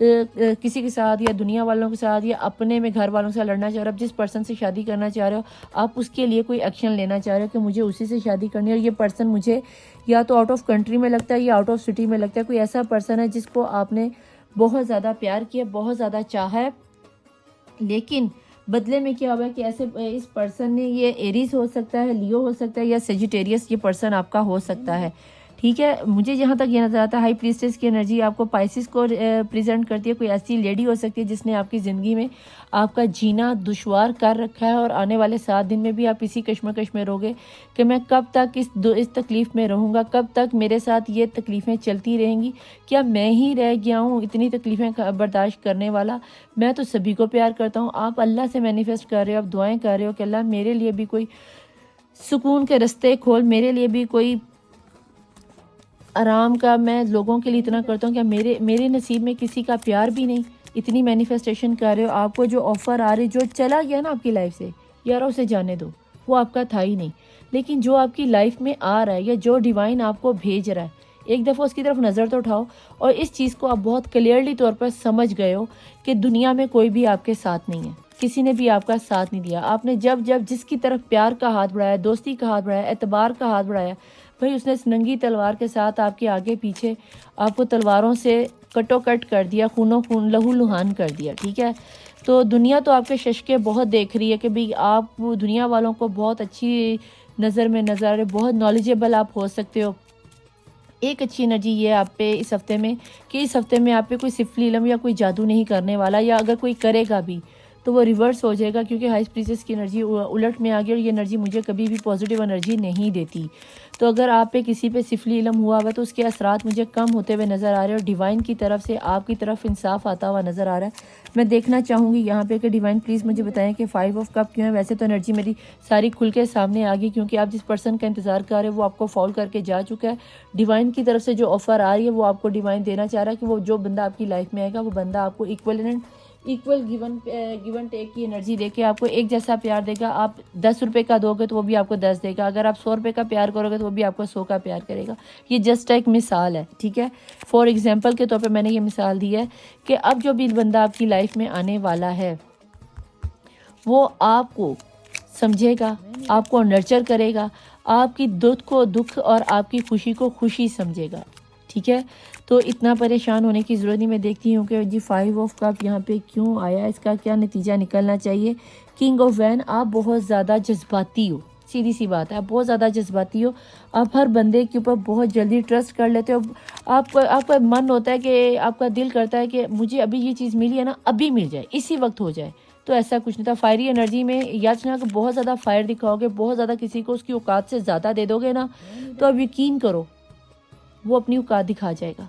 کسی کے ساتھ یا دنیا والوں کے ساتھ یا اپنے میں گھر والوں کے ساتھ لڑنا چاہ رہے ہو، آپ جس پرسن سے شادی کرنا چاہ رہے ہو آپ اس کے لیے کوئی ایکشن لینا چاہ رہے ہو کہ مجھے اسی سے شادی کرنی ہے، اور یہ پرسن مجھے یا تو آؤٹ آف کنٹری میں لگتا ہے یا آؤٹ آف سٹی میں لگتا ہے، کوئی ایسا پرسن ہے جس کو آپ نے بہت زیادہ پیار کیا، بہت زیادہ چاہا ہے، لیکن بدلے میں کیا ہوا ہے کہ ایسے اس پرسن نے، یہ ایریز ہو سکتا ہے، لیو ہو سکتا ہے، یا سیجیٹیریس یہ پرسن آپ کا ہو سکتا ہے، ٹھیک ہے۔ مجھے جہاں تک یہ نظر آتا ہے ہائی پریسٹس کی انرجی آپ کو پائسس کو پریزنٹ کرتی ہے، کوئی ایسی لیڈی ہو سکتی ہے جس نے آپ کی زندگی میں آپ کا جینا دشوار کر رکھا ہے، اور آنے والے 7 دن میں بھی آپ اسی کشمکش میں رہو گے کہ میں کب تک اس تکلیف میں رہوں گا، کب تک میرے ساتھ یہ تکلیفیں چلتی رہیں گی، کیا میں ہی رہ گیا ہوں اتنی تکلیفیں برداشت کرنے والا، میں تو سبھی کو پیار کرتا ہوں۔ آپ اللہ سے مینیفیسٹ کر رہے ہو، آپ دعائیں کر رہے ہو کہ اللہ میرے لیے بھی کوئی سکون کے رستے کھول، میرے لیے بھی کوئی آرام کا، میں لوگوں کے لیے اتنا کرتا ہوں کہ میرے نصیب میں کسی کا پیار بھی نہیں، اتنی مینیفیسٹیشن کر رہے ہو۔ آپ کو جو آفر آ رہی، جو چلا گیا نا آپ کی لائف سے، یار اسے جانے دو، وہ آپ کا تھا ہی نہیں، لیکن جو آپ کی لائف میں آ رہا ہے یا جو ڈیوائن آپ کو بھیج رہا ہے، ایک دفعہ اس کی طرف نظر تو اٹھاؤ، اور اس چیز کو آپ بہت کلیئرلی طور پر سمجھ گئے ہو کہ دنیا میں کوئی بھی آپ کے ساتھ نہیں ہے، کسی نے بھی آپ کا ساتھ نہیں دیا۔ آپ نے جب جس کی طرف پیار کا ہاتھ بڑھایا، دوستی کا ہاتھ بڑھایا، اعتبار کا ہاتھ بڑھایا، بھائی اس نے اس ننگی تلوار کے ساتھ آپ کے آگے پیچھے آپ کو تلواروں سے کٹو کٹ کر دیا، خونوں خون، لہو لہان کر دیا، ٹھیک ہے۔ تو دنیا تو آپ کے ششکے بہت دیکھ رہی ہے کہ بھئی آپ دنیا والوں کو بہت اچھی نظر میں نظر آ رہے، بہت نالجیبل آپ ہو سکتے ہو۔ ایک اچھی انرجی یہ آپ پہ اس ہفتے میں کہ اس ہفتے میں آپ پہ کوئی سفلی علم یا کوئی جادو نہیں کرنے والا، یا اگر کوئی کرے گا بھی تو وہ ریورس ہو جائے گا، کیونکہ ہائی پریسٹس کی انرجی الٹ میں آ گئی، اور یہ انرجی مجھے کبھی بھی پازیٹیو انرجی نہیں دیتی۔ تو اگر آپ پہ کسی پہ سفلی علم ہوا ہوا تو اس کے اثرات مجھے کم ہوتے ہوئے نظر آ رہے ہیں، اور ڈیوائن کی طرف سے آپ کی طرف انصاف آتا ہوا نظر آ رہا ہے۔ میں دیکھنا چاہوں گی یہاں پہ کہ ڈیوائن پلیز مجھے بتائیں کہ 5 آف کپ کیوں ہے۔ ویسے تو انرجی میری ساری کھل کے سامنے آ گئی، کیونکہ آپ جس پرسن کا انتظار کر رہے ہیں وہ آپ کو فال کر کے جا چکا ہے۔ ڈیوائن کی طرف سے جو آفر آ رہی ہے وہ آپ کو ڈیوائن دینا چاہ رہا ہے کہ وہ جو بندہ آپ کی لائف میں آئے گا وہ بندہ آپ کو ایکول گیون ٹیک کی انرجی دے کے آپ کو ایک جیسا پیار دے گا۔ آپ 10 روپے کا دو گے تو وہ بھی آپ کو 10 دے گا، اگر آپ 100 روپے کا پیار کرو گے تو وہ بھی آپ کو 100 کا پیار کرے گا۔ یہ جسٹ ایک مثال ہے، ٹھیک ہے، فار ایگزامپل کے طور پہ میں نے یہ مثال دی ہے کہ اب جو بھی بندہ آپ کی لائف میں آنے والا ہے وہ آپ کو سمجھے گا، آپ کو نرچر کرے گا، آپ کی دکھ کو دکھ اور آپ کی خوشی کو خوشی سمجھے گا، ٹھیک ہے۔ تو اتنا پریشان ہونے کی ضرورت نہیں۔ میں دیکھتی ہوں کہ جی 5 آف کپ یہاں پہ کیوں آیا، اس کا کیا نتیجہ نکلنا چاہیے۔ کنگ آف وین، آپ بہت زیادہ جذباتی ہو، سیدھی سی بات ہے، آپ بہت زیادہ جذباتی ہو، آپ ہر بندے کے اوپر بہت جلدی ٹرسٹ کر لیتے ہو۔ آپ کا من ہوتا ہے کہ آپ کا دل کرتا ہے کہ مجھے ابھی یہ چیز ملی ہے نا، ابھی مل جائے، اسی وقت ہو جائے، تو ایسا کچھ نہیں تھا۔ فائری انرجی میں یاچنا کہ بہت زیادہ فائر دکھاؤ گے، بہت زیادہ کسی کو اس کی اوقات سے زیادہ دے دو گے نا، تو اب یقین کرو وہ اپنی اوقات دکھا جائے گا۔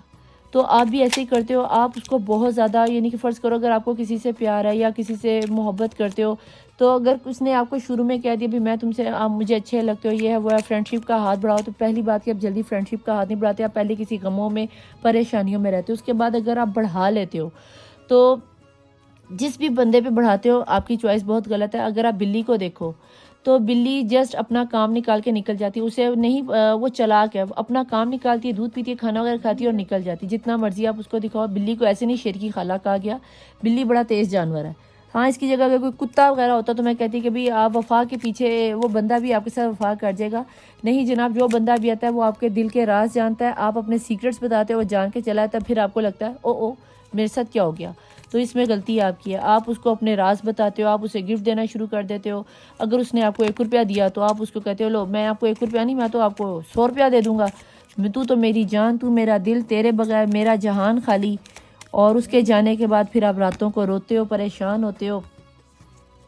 تو آپ بھی ایسے ہی کرتے ہو، آپ اس کو بہت زیادہ، یعنی کہ فرض کرو اگر آپ کو کسی سے پیار ہے یا کسی سے محبت کرتے ہو، تو اگر اس نے آپ کو شروع میں کہہ دیا بھی میں تم سے، آپ مجھے اچھے لگتے ہو، یہ ہے وہ ہے، فرینڈشپ کا ہاتھ بڑھاؤ، تو پہلی بات کہ آپ جلدی فرینڈشپ کا ہاتھ نہیں بڑھاتے، آپ پہلے کسی غموں میں پریشانیوں میں رہتے ہو، اس کے بعد اگر آپ بڑھا لیتے ہو تو جس بھی بندے پہ بڑھاتے ہو آپ کی چوائس بہت غلط ہے۔ اگر آپ بلی کو دیکھو تو بلی جسٹ اپنا کام نکال کے نکل جاتی ہے، اسے نہیں، وہ چلاک ہے، اپنا کام نکالتی ہے، دودھ پیتی ہے، کھانا وغیرہ کھاتی ہے اور نکل جاتی ہے، جتنا مرضی آپ اس کو دکھاؤ۔ بلی کو ایسے نہیں شیر کی خالہ کہا گیا، بلی بڑا تیز جانور ہے۔ ہاں اس کی جگہ اگر کوئی کتا وغیرہ ہوتا تو میں کہتی کہ بھی آپ وفا کے پیچھے، وہ بندہ بھی آپ کے ساتھ وفا کر جائے گا، نہیں جناب، جو بندہ بھی آتا ہے وہ آپ کے دل کے راز جانتا ہے، آپ اپنے سیکرٹس بتاتے ہو، وہ جان کے چلا ہے، تب پھر آپ کو لگتا ہے او میرے ساتھ کیا ہو گیا۔ تو اس میں غلطی آپ کی ہے، آپ اس کو اپنے راز بتاتے ہو، آپ اسے گفٹ دینا شروع کر دیتے ہو۔ اگر اس نے آپ کو 1 روپیہ دیا تو آپ اس کو کہتے ہو لو میں آپ کو 1 روپیہ نہیں، میں تو آپ کو 100 روپیہ دے دوں گا، تو میری جان، تو میرا دل، تیرے بغیر میرا جہان خالی۔ اور اس کے جانے کے بعد پھر آپ راتوں کو روتے ہو، پریشان ہوتے ہو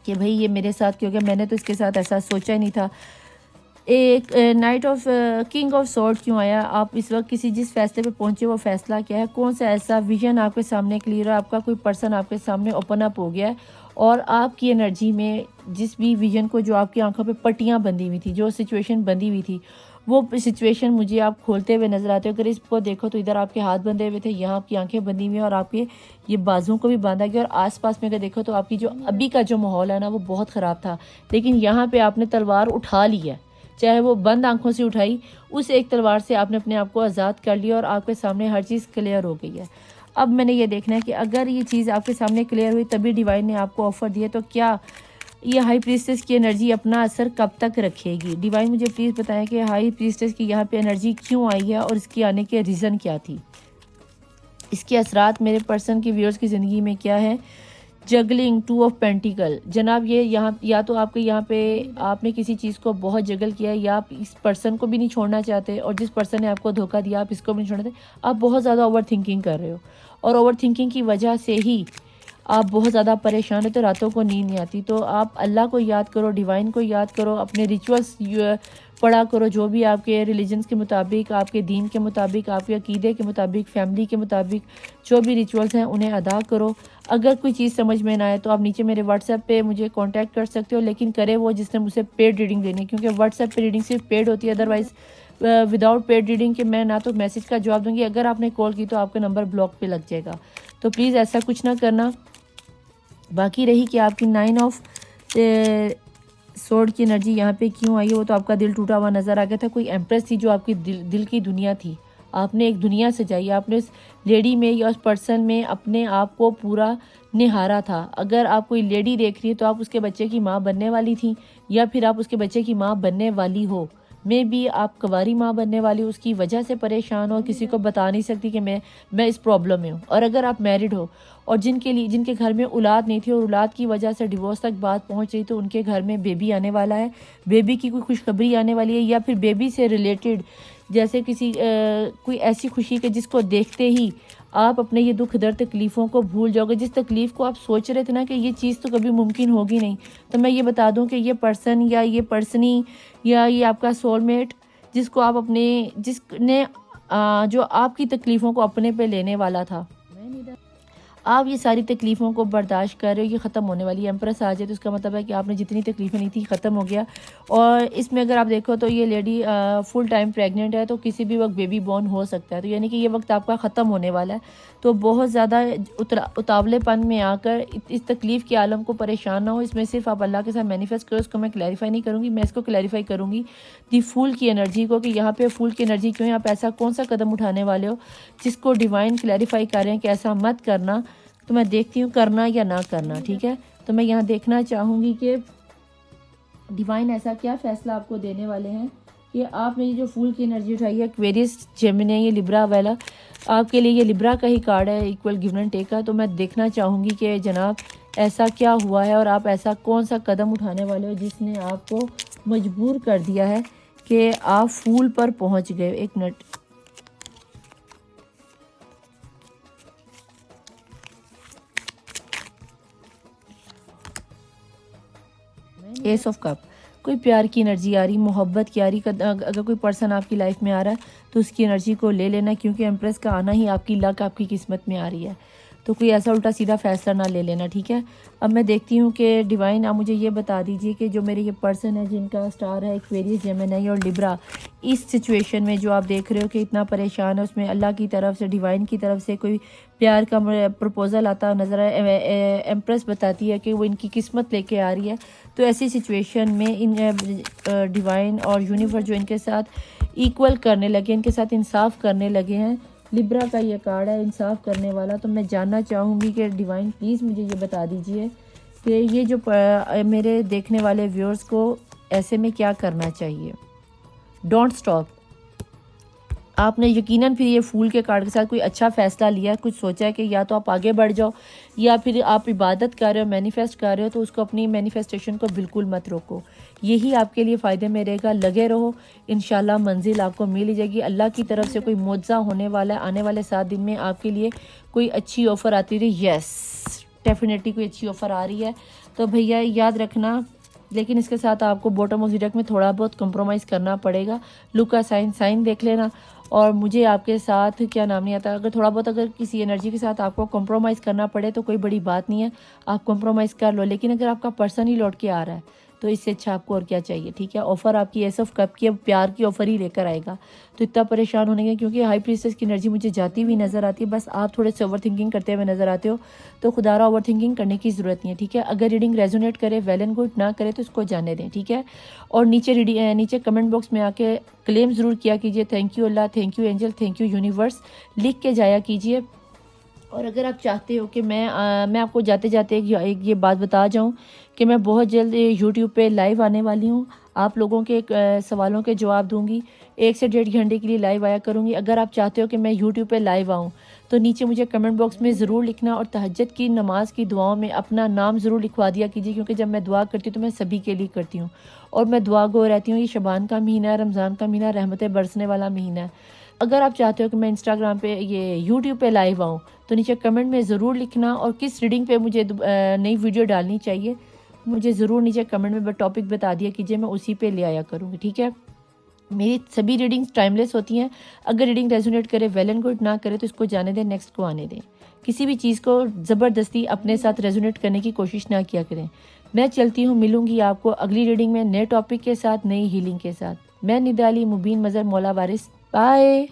کہ بھئی یہ میرے ساتھ کیوں گیا، میں نے تو اس کے ساتھ ایسا سوچا ہی نہیں تھا۔ ایک knight of king of sword کیوں آیا، آپ اس وقت کسی جس فیصلے پہ پہنچے وہ فیصلہ کیا ہے، کون سا ایسا ویژن آپ کے سامنے کلیئر ہے، آپ کا کوئی پرسن آپ کے سامنے اوپن اپ ہو گیا ہے، اور آپ کی انرجی میں جس بھی ویژن کو، جو آپ کی آنکھوں پہ پٹیاں بندھی ہوئی تھی، جو سچویشن بندھی ہوئی تھی، وہ سچویشن مجھے آپ کھولتے ہوئے نظر آتے ہو۔ اگر اس کو دیکھو تو ادھر آپ کے ہاتھ بندھے ہوئے تھے، یہاں آپ کی آنکھیں بندھی ہوئی ہیں، اور آپ کے یہ بازوں کو بھی باندھا گیا، اور آس پاس میں اگر دیکھو تو آپ کی جو ابھی کا جو ماحول ہے نا وہ بہت خراب تھا، لیکن یہاں پہ آپ نے تلوار اٹھا لی ہے، چاہے وہ بند آنکھوں سے اٹھائی، اس ایک تلوار سے آپ نے اپنے آپ کو آزاد کر لیا، اور آپ کے سامنے ہر چیز کلیئر ہو گئی ہے۔ اب میں نے یہ دیکھنا ہے کہ اگر یہ چیز آپ کے سامنے کلیئر ہوئی تبھی ڈیوائن نے آپ کو آفر دیا، تو کیا یہ ہائی پریسٹس کی انرجی اپنا اثر کب تک رکھے گی؟ ڈیوائن مجھے پلیز بتائیں کہ ہائی پریسٹس کی یہاں پہ انرجی کیوں آئی ہے اور اس کی آنے کے ریزن کیا تھی، اس کے اثرات میرے پرسن کی ویورز کی زندگی میں کیا ہے؟ جگلنگ 2 آف پینٹیکل، جناب یہ یہاں یا تو آپ کے یہاں پہ آپ نے کسی چیز کو بہت جگل کیا ہے، یا آپ اس پرسن کو بھی نہیں چھوڑنا چاہتے، اور جس پرسن نے آپ کو دھوکہ دیا آپ اس کو بھی نہیں چھوڑنا چاہتے، آپ بہت زیادہ اوور تھنکنگ کر رہے ہو، اور اوور تھنکنگ کی وجہ سے ہی آپ بہت زیادہ پریشان ہوتے، راتوں کو نیند نہیں آتی۔ تو آپ اللہ کو یاد کرو، ڈیوائن کو یاد کرو، اپنے ریچولس پڑھا کرو، جو بھی آپ کے ریلیجنس کے مطابق، آپ کے دین کے مطابق، آپ کے عقیدے کے مطابق، فیملی کے مطابق جو بھی ریچولس ہیں انہیں ادا کرو۔ اگر کوئی چیز سمجھ میں نہ آئے تو آپ نیچے میرے واٹس ایپ پہ مجھے کانٹیکٹ کر سکتے ہو، لیکن کرے وہ جس نے مجھ سے پیڈ ریڈنگ لینی ہے، کیونکہ واٹس ایپ پہ ریڈنگ صرف پیڈ ہوتی ہے، ادروائز وداؤٹ پیڈ ریڈنگ کے میں نہ تو میسج کا جواب دوں گی، اگر آپ نے کال کی تو آپ کا نمبر بلاک پہ لگ جائے گا، تو پلیز ایسا کچھ نہ کرنا۔ باقی رہی کہ آپ کی 9 آف سورڈ کی انرجی یہاں پہ کیوں آئی ہے، وہ تو آپ کا دل ٹوٹا ہوا نظر آ گیا تھا، کوئی ایمپریس تھی جو آپ کی دل کی دنیا تھی، آپ نے ایک دنیا سجائی، آپ نے اس لیڈی میں یا اس پرسن میں اپنے آپ کو پورا نہارا تھا۔ اگر آپ کوئی لیڈی دیکھ رہی ہے تو آپ اس کے بچے کی ماں بننے والی تھی، یا پھر آپ اس کے بچے کی ماں بننے والی ہو، میں بھی آپ کنواری ماں بننے والی ہو، اس کی وجہ سے پریشان ہو، کسی کو بتا نہیں سکتی کہ میں اس پرابلم میں ہوں۔ اور اگر آپ میرڈ ہو اور جن کے گھر میں اولاد نہیں تھی اور اولاد کی وجہ سے ڈیورس تک بات پہنچ رہی، تو ان کے گھر میں بیبی آنے والا ہے، بیبی کی کوئی خوشخبری آنے والی ہے، یا پھر بیبی سے ریلیٹڈ جیسے کسی کوئی ایسی خوشی کہ جس کو دیکھتے ہی آپ اپنے یہ دکھ درد تکلیفوں کو بھول جاؤ گے، جس تکلیف کو آپ سوچ رہے تھے نا کہ یہ چیز تو کبھی ممکن ہوگی نہیں، تو میں یہ بتا دوں کہ یہ پرسن یا یہ پرسنی یا یہ آپ کا سول میٹ جس کو آپ جس نے جو آپ کی تکلیفوں کو اپنے پہ لینے والا تھا، آپ یہ ساری تکلیفوں کو برداشت کر رہے ہو، یہ ختم ہونے والی ایمپریس آ جائے تو اس کا مطلب ہے کہ آپ نے جتنی تکلیفیں نہیں تھی ختم ہو گیا۔ اور اس میں اگر آپ دیکھو تو یہ لیڈی فل ٹائم پریگننٹ ہے، تو کسی بھی وقت بیبی بورن ہو سکتا ہے، تو یعنی کہ یہ وقت آپ کا ختم ہونے والا ہے، تو بہت زیادہ اتاولے پن میں آ کر اس تکلیف کے عالم کو پریشان نہ ہو، اس میں صرف آپ اللہ کے ساتھ مینیفیسٹ کرو، اس کو میں کلیریفائی نہیں کروں گی، میں اس کو کلیریفائی کروں گی دی فول کی انرجی کو، کہ یہاں پہ فول کی انرجی کیوں ہے، آپ ایسا کون سا قدم اٹھانے والے ہو جس کو ڈیوائن کلیریفائی کر رہے ہیں کہ ایسا مت کرنا، تو میں دیکھتی ہوں کرنا یا نہ کرنا، ٹھیک ہے؟ تو میں یہاں دیکھنا چاہوں گی کہ ڈیوائن ایسا کیا فیصلہ آپ کو دینے والے ہیں کہ آپ نے یہ جو فول کی انرجی اٹھائی ہے، ایکویریس جیمنی، یہ لبرا والا، آپ کے لیے یہ لبرا کا ہی کارڈ ہے، ایکول گیون اینڈ ٹیک کا، تو میں دیکھنا چاہوں گی کہ جناب ایسا کیا ہوا ہے اور آپ ایسا کون سا قدم اٹھانے والے ہو جس نے آپ کو مجبور کر دیا ہے کہ آپ فول پر پہنچ گئے۔ ایک منٹ، ایس آف کپ، کوئی پیار کی انرجی آ رہی، محبت کی آ رہی، اگر کوئی پرسن آپ کی لائف میں آ رہا ہے تو اس کی انرجی کو لے لینا، کیونکہ ایمپریس کا آنا ہی آپ کی لک، آپ کی قسمت میں آ رہی ہے، تو کوئی ایسا الٹا سیدھا فیصلہ نہ لے لینا، ٹھیک ہے؟ اب میں دیکھتی ہوں کہ ڈیوائن آپ مجھے یہ بتا دیجئے کہ جو میرے یہ پرسن ہے جن کا سٹار ہے ایکویریس، جیمنی اور لبرا، اس سچویشن میں جو آپ دیکھ رہے ہو کہ اتنا پریشان ہے، اس میں اللہ کی طرف سے، ڈیوائن کی طرف سے کوئی پیار کا پرپوزل آتا نظر ہے، ایمپریس بتاتی ہے کہ وہ ان کی قسمت لے کے آ رہی ہے، تو ایسی سچویشن میں ان ڈیوائن اور یونیورس جو ان کے ساتھ ایکول کرنے لگے، ان کے ساتھ انصاف کرنے لگے ہیں، لبرا کا یہ کارڈ ہے انصاف کرنے والا، تو میں جاننا چاہوں گی کہ ڈیوائن پلیز مجھے یہ بتا دیجئے کہ یہ جو میرے دیکھنے والے ویورز کو ایسے میں کیا کرنا چاہیے۔ ڈونٹ سٹاپ، آپ نے یقیناً پھر یہ فول کے کارڈ کے ساتھ کوئی اچھا فیصلہ لیا ہے، کچھ سوچا ہے کہ یا تو آپ آگے بڑھ جاؤ یا پھر آپ عبادت کر رہے ہو، مینیفیسٹ کر رہے ہو، تو اس کو اپنی مینیفیسٹیشن کو بالکل مت روکو، یہی آپ کے لیے فائدے میں رہے گا، لگے رہو، انشاءاللہ منزل آپ کو مل جائے گی، اللہ کی طرف سے کوئی معجزہ ہونے والا ہے، آنے والے 7 دن میں آپ کے لیے کوئی اچھی آفر آتی رہی، یس ڈیفینیٹلی کوئی اچھی آفر آ رہی ہے، تو بھیا یاد رکھنا، لیکن اس کے ساتھ آپ کو باٹم آف زیڈیک میں تھوڑا بہت کمپرومائز کرنا پڑے گا، لو کا سائن دیکھ لینا، اور مجھے آپ کے ساتھ کیا نام نہیں آتا، اگر تھوڑا بہت اگر کسی انرجی کے ساتھ آپ کو کمپرومائز کرنا پڑے تو کوئی بڑی بات نہیں ہے، آپ کمپرومائز کر لو، لیکن اگر آپ کا پرسن ہی لوٹ کے آ رہا ہے تو اس سے اچھا آپ کو اور کیا چاہیے، ٹھیک ہے؟ آفر آپ کی ایس آف کپ کی، اب پیار کی آفر ہی لے کر آئے گا، تو اتنا پریشان ہونے گے، کیونکہ ہائی پریسٹس کی انرجی مجھے جاتی ہوئی نظر آتی ہے، بس آپ تھوڑے سے اوور تھنکنگ کرتے ہوئے نظر آتے ہو، تو خدا را اوور تھنکنگ کرنے کی ضرورت نہیں ہے، ٹھیک ہے؟ اگر ریڈنگ ریزونیٹ کرے ویل اینڈ گڈ، نہ کرے تو اس کو جانے دیں، ٹھیک ہے؟ اور نیچے کمنٹ باکس میں آ کے کلیم ضرور کیا کیجئے، thank you Allah, thank you angel, thank you universe, لکھ کے جایا کیجئے، اور اگر آپ چاہتے ہو کہ میں آپ کو جاتے جاتے ایک یہ بات بتا جاؤں کہ میں بہت جلد یوٹیوب پہ لائیو آنے والی ہوں، آپ لوگوں کے سوالوں کے جواب دوں گی، 1 سے 1.5 گھنٹے کے لیے لائیو آیا کروں گی۔ اگر آپ چاہتے ہو کہ میں یوٹیوب پہ لائیو آؤں تو نیچے مجھے کمنٹ باکس میں ضرور لکھنا، اور تہجد کی نماز کی دعاؤں میں اپنا نام ضرور لکھوا دیا کیجیے، کیونکہ جب میں دعا کرتی ہوں تو میں سبھی کے لیے کرتی ہوں، اور میں دعا گو رہتی ہوں۔ یہ شعبان کا مہینہ ہے، رمضان کا مہینہ، رحمتیں برسنے والا مہینہ ہے۔ اگر آپ چاہتے ہو کہ میں انسٹاگرام پہ یہ یوٹیوب پہ لائیو آؤں تو نیچے کمنٹ میں ضرور لکھنا، اور کس ریڈنگ پہ مجھے نئی ویڈیو ڈالنی چاہیے مجھے ضرور نیچے کمنٹ میں ٹاپک بتا دیا کیجیے، میں اسی پہ لے آیا کروں گی، ٹھیک ہے؟ میری سبھی ریڈنگز ٹائم لیس ہوتی ہیں، اگر ریڈنگ ریزونیٹ کرے ویل اینڈ گڈ، نہ کرے تو اس کو جانے دیں، نیکسٹ کو آنے دیں۔ کسی بھی چیز کو زبردستی اپنے ساتھ ریزونیٹ کرنے کی کوشش نہ کیا کریں۔ میں چلتی ہوں، ملوں گی آپ کو اگلی ریڈنگ میں نئے ٹاپک کے ساتھ، نئی ہیلنگ کے ساتھ۔ میں ندا علی مبین مظہر مولا وارث، بائے۔